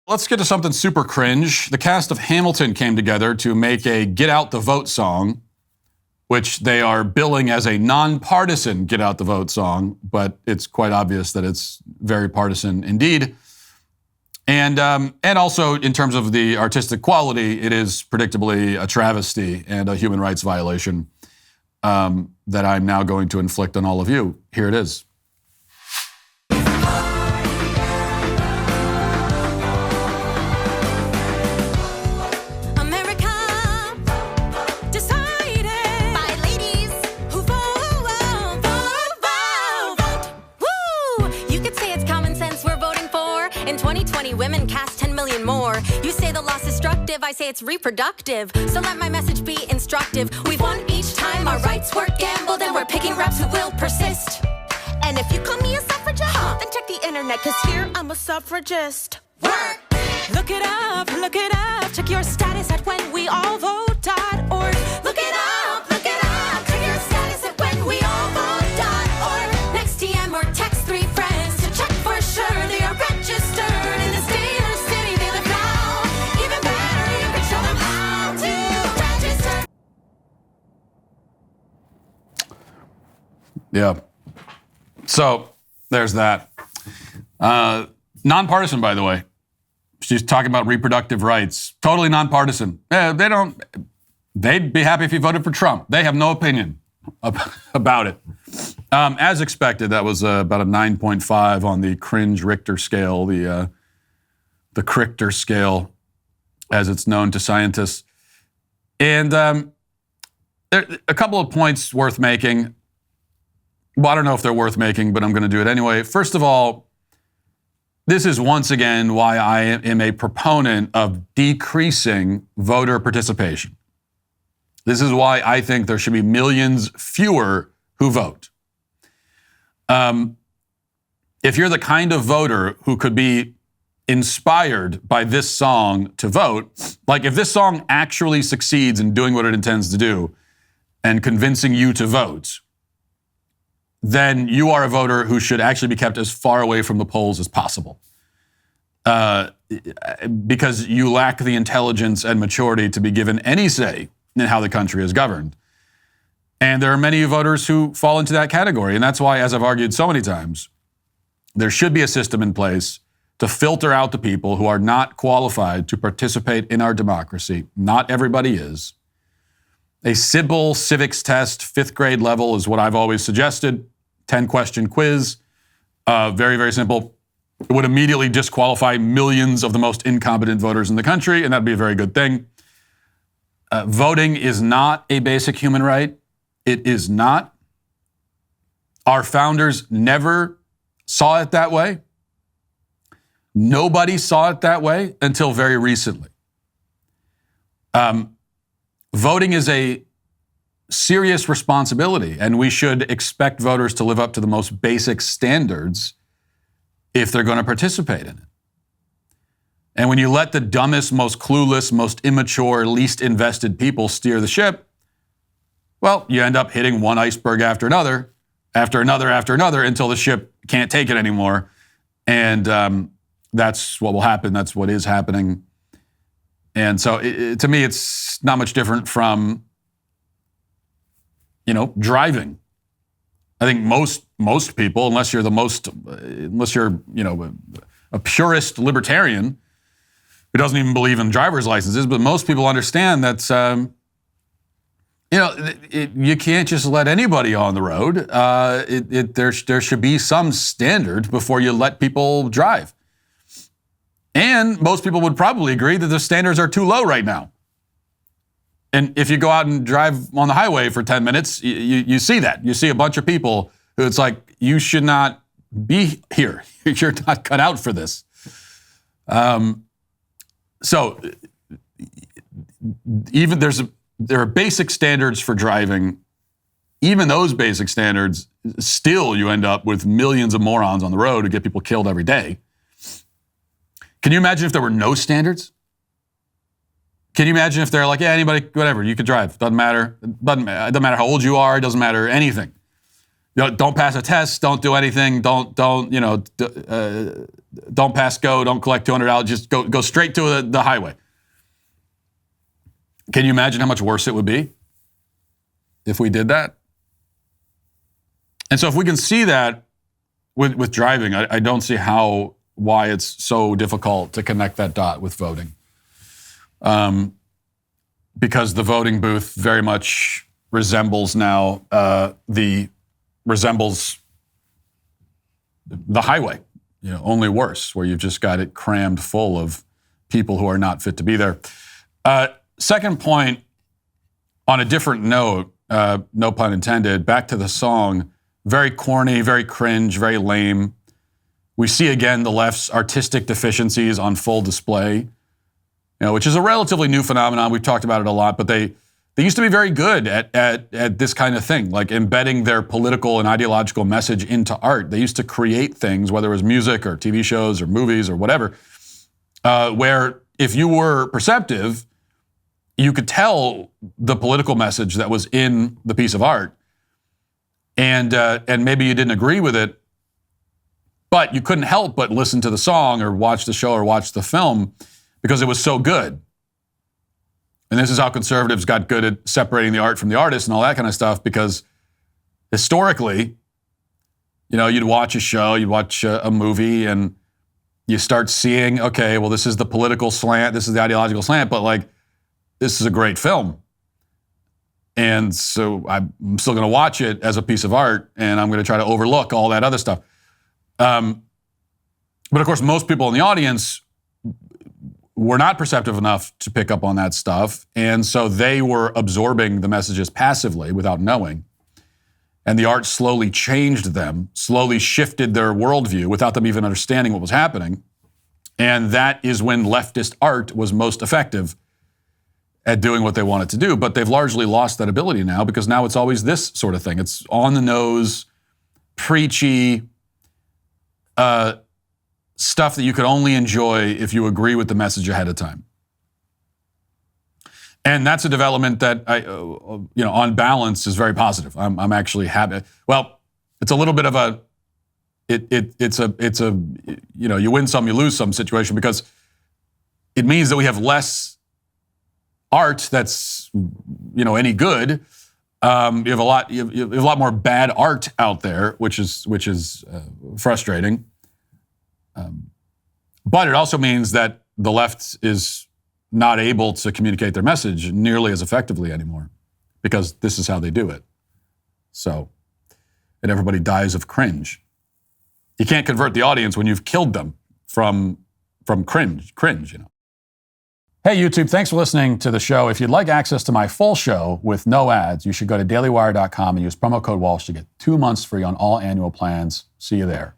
let's get to something super cringe. The cast of Hamilton came together to make a Get Out the Vote song, which they are billing as a nonpartisan Get Out the Vote song, but it's quite obvious that it's very partisan indeed. And also, in terms of the artistic quality, it is predictably a travesty and a human rights violation that I'm now going to inflict on all of you. Here it is. Women cast 10 million more. You say the loss is destructive, I say it's reproductive. So let my message be instructive. We've won each time our rights were gambled, and we're picking reps who will persist. And if you call me a suffragist, then check the internet, cause here I'm a suffragist. Work! Look it up, check your status at whenweallvote.org. Look it up, check your status at whenweallvote.org. Next TM or text 3 friends to check for sure they are registered. Yeah. So there's that. Nonpartisan, by the way. She's talking about reproductive rights. Totally nonpartisan. They'd be happy if you voted for Trump. They have no opinion about it. As expected, that was about a 9.5 on the cringe Richter scale, the Crichter scale, as it's known to scientists. And there are a couple of points worth making. Well, I don't know if they're worth making, but I'm going to do it anyway. First of all, this is once again why I am a proponent of decreasing voter participation. This is why I think there should be millions fewer who vote. If you're the kind of voter who could be inspired by this song to vote, like if this song actually succeeds in doing what it intends to do and convincing you to vote, then you are a voter who should actually be kept as far away from the polls as possible. Because you lack the intelligence and maturity to be given any say in how the country is governed. And there are many voters who fall into that category. And that's why, as I've argued so many times, there should be a system in place to filter out the people who are not qualified to participate in our democracy. Not everybody is. A simple civics test, 5th grade level, is what I've always suggested. 10-question quiz, very, very simple. It would immediately disqualify millions of the most incompetent voters in the country, and that'd be a very good thing. Voting is not a basic human right. It is not. Our founders never saw it that way. Nobody saw it that way until very recently. Voting is a serious responsibility, and we should expect voters to live up to the most basic standards if they're going to participate in it. And when you let the dumbest, most clueless, most immature, least invested people steer the ship, well, you end up hitting one iceberg after another, until the ship can't take it anymore. And that's what will happen. That's what is happening. And so to me, it's not much different from, driving. I think most people, unless you're a purist libertarian who doesn't even believe in driver's licenses, but most people understand that, you can't just let anybody on the road. There should be some standard before you let people drive. And most people would probably agree that the standards are too low right now. And if you go out and drive on the highway for 10 minutes, you see that. You see a bunch of people who it's like, you should not be here. You're not cut out for this. So even there are basic standards for driving. Even those basic standards, still you end up with millions of morons on the road who get people killed every day. Can you imagine if there were no standards? Can you imagine if they're like, yeah, anybody, whatever, you could drive. Doesn't matter. It doesn't matter how old you are. It doesn't matter anything. don't pass a test, don't do anything, don't pass go, don't collect $200, just go straight to the highway. Can you imagine how much worse it would be if we did that? And so if we can see that with driving, I don't see why it's so difficult to connect that dot with voting. Because the voting booth very much resembles now resembles the highway, only worse, where you've just got it crammed full of people who are not fit to be there. Second point, on a different note, no pun intended, back to the song, very corny, very cringe, very lame. We see again the left's artistic deficiencies on full display, which is a relatively new phenomenon. We've talked about it a lot, but they used to be very good at this kind of thing, like embedding their political and ideological message into art. They used to create things, whether it was music or TV shows or movies or whatever, where if you were perceptive, you could tell the political message that was in the piece of art, and maybe you didn't agree with it, but you couldn't help but listen to the song or watch the show or watch the film because it was so good. And this is how conservatives got good at separating the art from the artist and all that kind of stuff, because historically, you'd watch a show, you'd watch a movie, and you start seeing, okay, well, this is the political slant, this is the ideological slant, but this is a great film. And so I'm still going to watch it as a piece of art, and I'm going to try to overlook all that other stuff. But of course, most people in the audience were not perceptive enough to pick up on that stuff, and so they were absorbing the messages passively without knowing. And the art slowly changed them, slowly shifted their worldview without them even understanding what was happening. And that is when leftist art was most effective at doing what they wanted to do. But they've largely lost that ability now, because now it's always this sort of thing. It's on the nose, preachy, stuff that you could only enjoy if you agree with the message ahead of time. And that's a development that on balance is very positive. I'm actually happy. Well, it's a little bit of it's a you win some, you lose some situation, because it means that we have less art that's any good. You have a lot more bad art out there, which is frustrating. But it also means that the left is not able to communicate their message nearly as effectively anymore, because this is how they do it. So, and everybody dies of cringe. You can't convert the audience when you've killed them from cringe. Hey, YouTube, thanks for listening to the show. If you'd like access to my full show with no ads, you should go to dailywire.com and use promo code Walsh to get 2 months free on all annual plans. See you there.